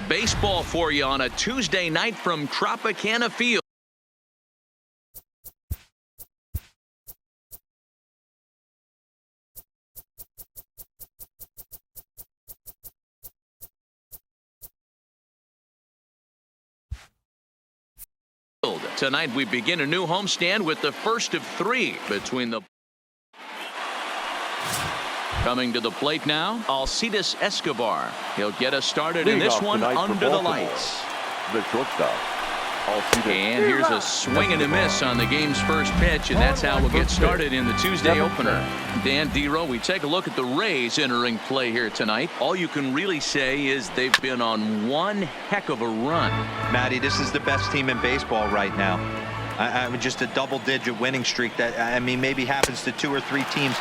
Baseball for you on a Tuesday night from Tropicana Field. Tonight we begin a new homestand with the first of three between the... Coming to the plate now, Alcides Escobar. He'll get us started in this one under the lights. The shortstop. And here's a swing and a miss on the game's first pitch, and that's how we'll get started in the Tuesday opener. Dan Dero, we take a look at the Rays entering play here tonight. All you can really say is they've been on one heck of a run. Matty, this is the best team in baseball right now. I mean, just a double-digit winning streak that, I mean, maybe happens to 2 or 3 teams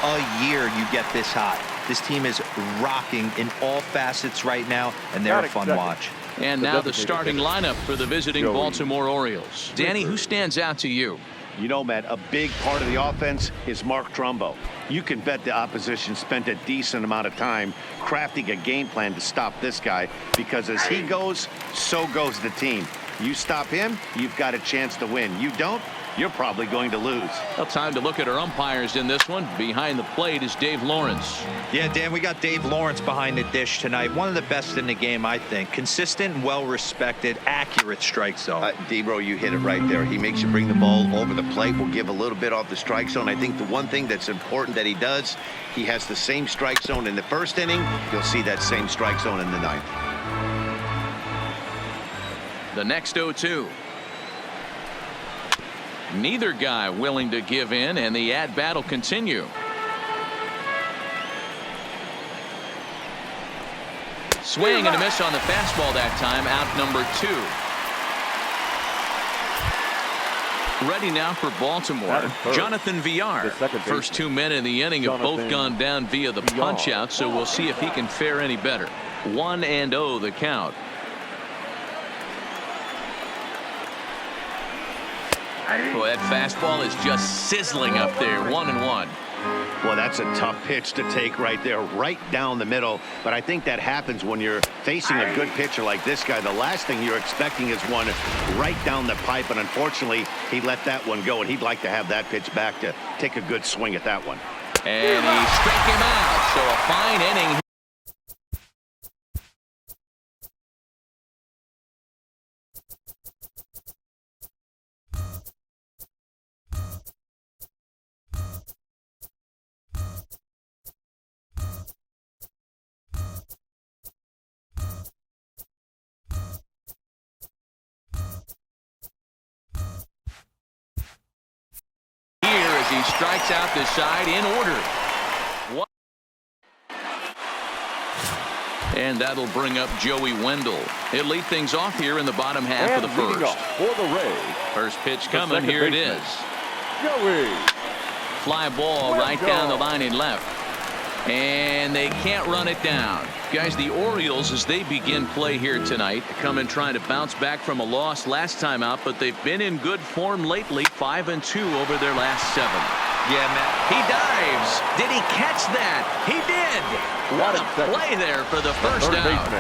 a year. You get this hot. This team is rocking in all facets right now, and they're a fun watch. And now the starting lineup for the visiting Baltimore Orioles. Danny, who stands out to you? You know, Matt, a big part of the offense is Mark Trumbo. You can bet the opposition spent a decent amount of time crafting a game plan to stop this guy, because as he goes, so goes the team. You stop him, you've got a chance to win. You don't, you're probably going to lose. Well, time to look at our umpires in this one. Behind the plate is Dave Lawrence. Yeah, Dan, we got Dave Lawrence behind the dish tonight. One of the best in the game, I think. Consistent and well-respected, accurate strike zone. Debro, you hit it right there. He makes you bring the ball over the plate. Will give a little bit off the strike zone. I think the one thing that's important that he does, he has the same strike zone in the first inning. You'll see that same strike zone in the ninth. The next 0-2. Neither guy willing to give in, and the at-bat will continue. Swing and a miss on the fastball that time. Out number 2. Ready now for Baltimore. Jonathan Villar. First 2 men in the inning have both gone down via the punch-out, so we'll see if he can fare any better. 1-0 the count. Boy, that fastball is just sizzling up there. 1-1. Well, that's a tough pitch to take right there, right down the middle. But I think that happens when you're facing a good pitcher like this guy. The last thing you're expecting is one right down the pipe. And unfortunately, he let that one go. And he'd like to have that pitch back to take a good swing at that one. And he struck him out. So a fine inning. He strikes out the side in order. And that'll bring up Joey Wendell. He'll lead things off here in the bottom half of the first. For the Rays, first pitch coming. Here it is. Joey. Fly ball right down the line in left. And they can't run it down. Guys, the Orioles, as they begin play here tonight, come in trying to bounce back from a loss last time out, but they've been in good form lately. 5-2 over their last 7. Yeah, Matt. He dives. Did he catch that? He did. What a play there for the first out.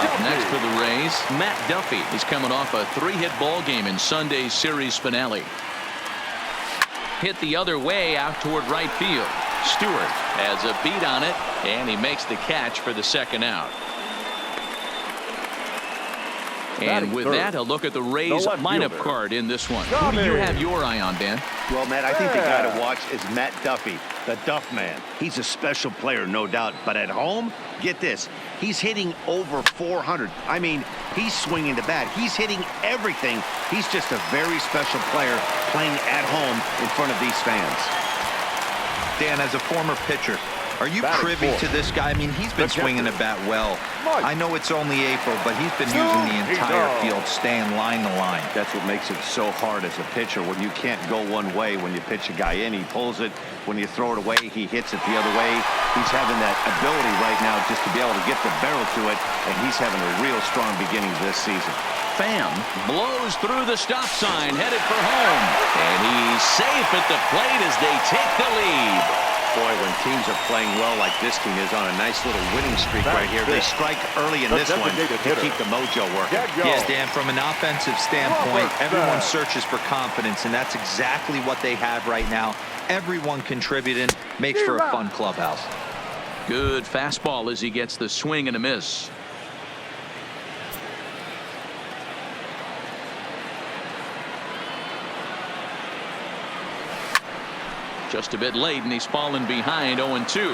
Up next for the Rays, Matt Duffy. He's coming off a 3-hit ball game in Sunday's series finale. Hit the other way out toward right field. Stewart has a beat on it, and he makes the catch for the second out. And with that, a look at the Rays lineup card in this one. Who do you have your eye on, Dan? Well, Matt, I think the guy to watch is Matt Duffy, the Duff Man. He's a special player, no doubt. But at home, get this, he's hitting over 400. I mean, he's swinging the bat. He's hitting everything. He's just a very special player playing at home in front of these fans. Dan, as a former pitcher, are you privy to this guy? I mean, he's been swinging the bat well. I know it's only April, but he's been using the entire field, staying line to line. That's what makes it so hard as a pitcher when you can't go one way. When you pitch a guy in, he pulls it. When you throw it away, he hits it the other way. He's having that ability right now just to be able to get the barrel to it, and he's having a real strong beginning this season. Pham blows through the stop sign, headed for home. And he's safe at the plate as they take the lead. Boy, when teams are playing well like this team is on a nice little winning streak right here, they strike early in this one to keep the mojo working. Yeah, Dan, from an offensive standpoint, everyone searches for confidence, and that's exactly what they have right now. Everyone contributing makes for a fun clubhouse. Good fastball as he gets the swing and a miss. Just a bit late, and he's fallen behind 0-2.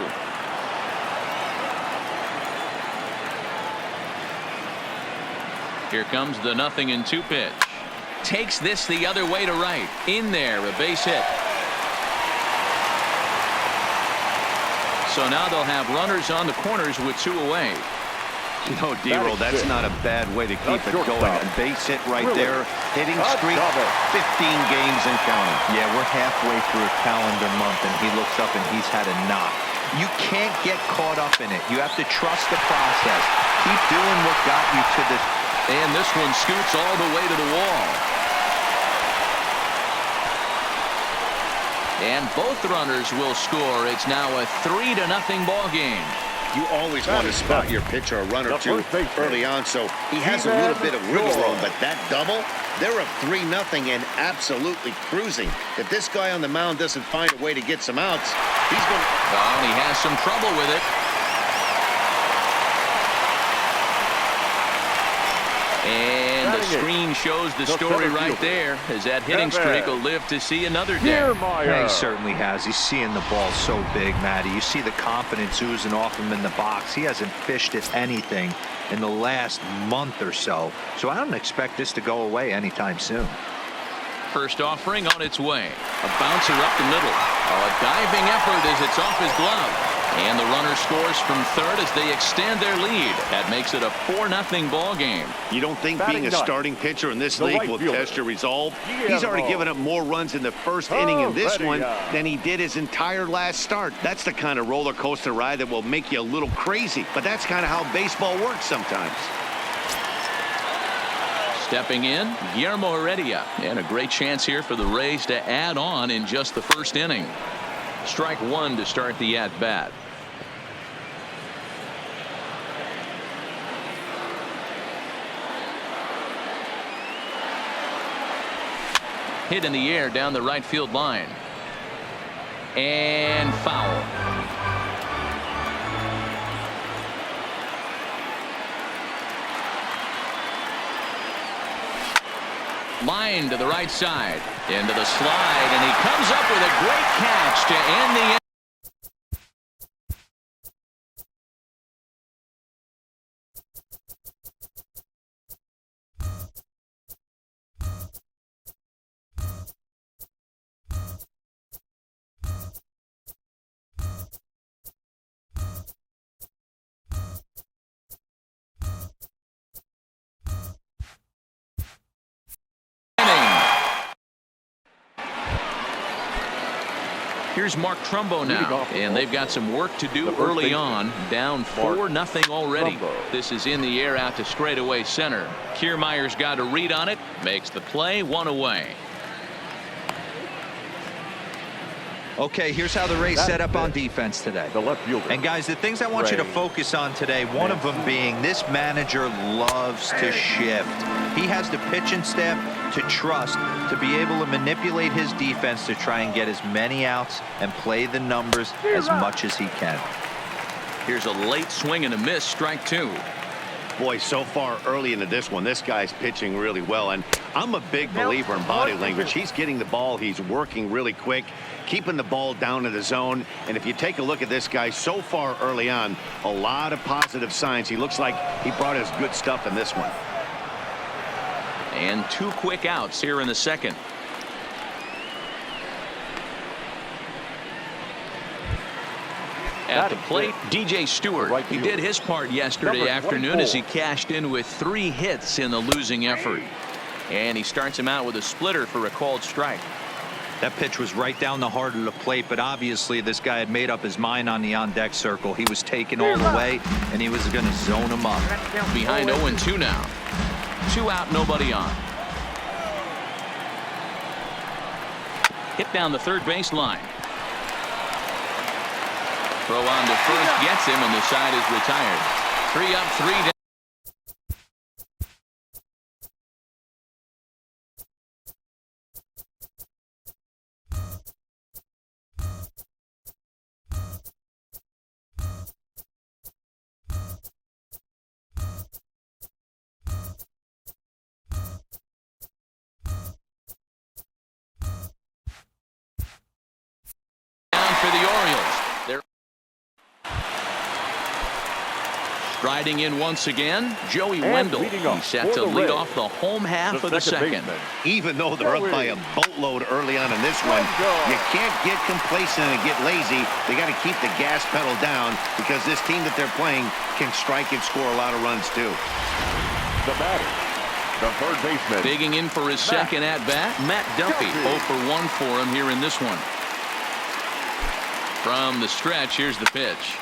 Here comes the 0-2 pitch. Takes this the other way to right. In there, a base hit. So now they'll have runners on the corners with 2 away. No, D-roll, that's not a bad way to keep it going. A base hit right there. Hitting streak, 15 games and counting. Yeah, we're halfway through a calendar month, and he looks up and he's had a knock. You can't get caught up in it. You have to trust the process. Keep doing what got you to this. And this one scoots all the way to the wall. And both runners will score. It's now a 3-0 ball game. You always want to spot your pitcher, a run or two early on, so he has a little bit of wiggle room. But that double, they're up 3-0 and absolutely cruising. If this guy on the mound doesn't find a way to get some outs, he's going to... Well, he has some trouble with it. And the screen shows the story right there, as that hitting streak will live to see another day. Yeah, he certainly has. He's seeing the ball so big, Matty. You see the confidence oozing off him in the box. He hasn't fished at anything in the last month or so. So I don't expect this to go away anytime soon. First offering on its way. A bouncer up the middle. A diving effort as it's off his glove. And the runner scores from third as they extend their lead. That makes it a 4-0 ball game. You don't think being a starting pitcher in this league will test your resolve? He's already given up more runs in the first inning in this one than he did his entire last start. That's the kind of roller coaster ride that will make you a little crazy. But that's kind of how baseball works sometimes. Stepping in, Guillermo Heredia. And a great chance here for the Rays to add on in just the first inning. Strike one to start the at-bat. Hit in the air down the right field line. And foul. Line to the right side. Into the slide, and he comes up with a great catch to end the inning. Here's Mark Trumbo now, and they've got some work to do early on. Down 4-0 already. This is in the air out to straightaway center. Kiermaier's got a read on it, makes the play, 1 away. Okay, here's how the Rays set up on defense today. The left fielder. And guys, the things I want you to focus on today, one of them being this manager loves to shift. He has the pitching staff to trust to be able to manipulate his defense to try and get as many outs and play the numbers as much as he can. Here's a late swing and a miss, strike two. Boy, so far early into this one, this guy's pitching really well, and I'm a big believer in body language. He's getting the ball, he's working really quick, keeping the ball down to the zone. And if you take a look at this guy so far early on, a lot of positive signs. He looks like he brought us good stuff in this one. And 2 quick outs here in the second. At the plate, DJ Stewart. He did his part yesterday afternoon as he cashed in with 3 hits in the losing effort. And he starts him out with a splitter for a called strike. That pitch was right down the heart of the plate, but obviously this guy had made up his mind on the on-deck circle. He was taken all the way, and he was going to zone him up. Behind 0-2 now. 2 out, nobody on. Hit down the third base line. Throw on to first gets him, and the side is retired. 3 up, 3 down. For the Orioles. They're striding in once again, Joey Wendell. He's set to lead off the home half of the second. Even though they're up by a boatload early on in this one, you can't get complacent and get lazy. They got to keep the gas pedal down because this team that they're playing can strike and score a lot of runs too. The batter, the third baseman. Digging in for his second at bat, Matt Duffy. 0 for 1 for him here in this one. From the stretch, here's the pitch.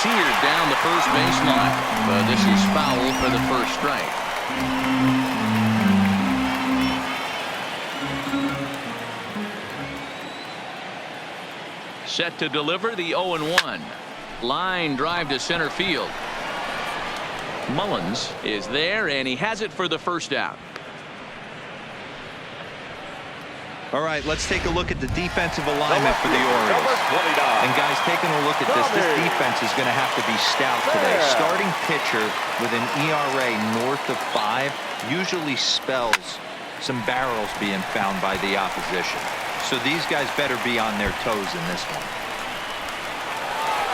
Seared down the first baseline, but this is foul for the first strike. Set to deliver the 0-1. Line drive to center field. Mullins is there, and he has it for the first out. All right, let's take a look at the defensive alignment for the Orioles. And guys, taking a look at this defense is going to have to be stout today. Starting pitcher with an ERA north of 5 usually spells some barrels being found by the opposition. So these guys better be on their toes in this one.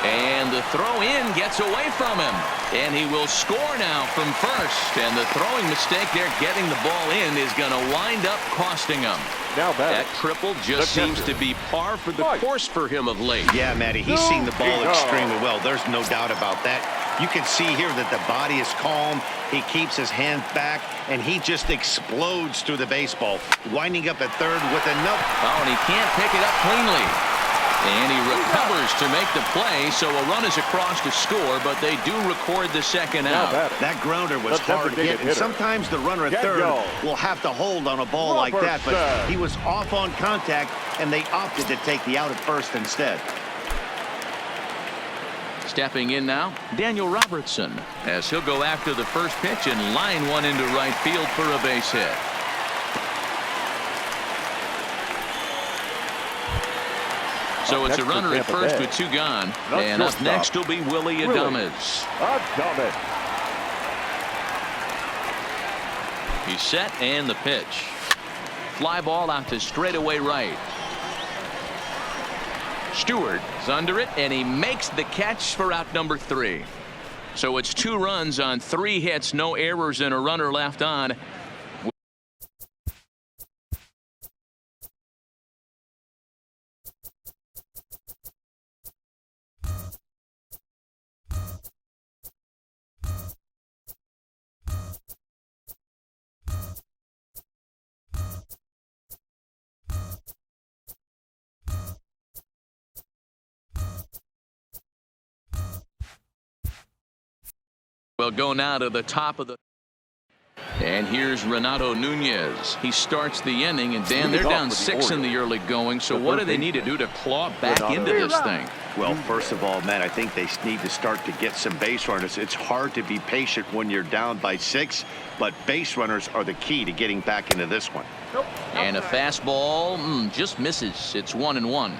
And the throw in gets away from him. And he will score now from first. And the throwing mistake there, getting the ball in, is going to wind up costing him. Now that triple just seems to be par for the course for him of late. Yeah, Matty, he's seen the ball extremely well. There's no doubt about that. You can see here that the body is calm. He keeps his hands back, and he just explodes through the baseball, winding up at third with enough. Oh, and he can't pick it up cleanly. And he recovers to make the play, so a run is across to score, but they do record the second out. That grounder was hard hit, and sometimes the runner at third will have to hold on a ball like that, but he was off on contact, and they opted to take the out at first instead. Stepping in now, Daniel Robertson, as he'll go after the first pitch and line one into right field for a base hit. So it's a runner at first with 2 gone. And up next will be Willie Adames. He's set, and the pitch. Fly ball out to straightaway right. Stewart is under it, and he makes the catch for out number 3. So it's 2 runs on 3 hits, no errors, and a runner left on. We'll go now to the top of the. And here's Renato Nunez. He starts the inning, and Dan, they're down 6 in the early going. So what do they need to do to claw back into this thing? Well, first of all, Matt, I think they need to start to get some base runners. It's hard to be patient when you're down by 6, but base runners are the key to getting back into this one. And a fastball just misses. It's 1-1.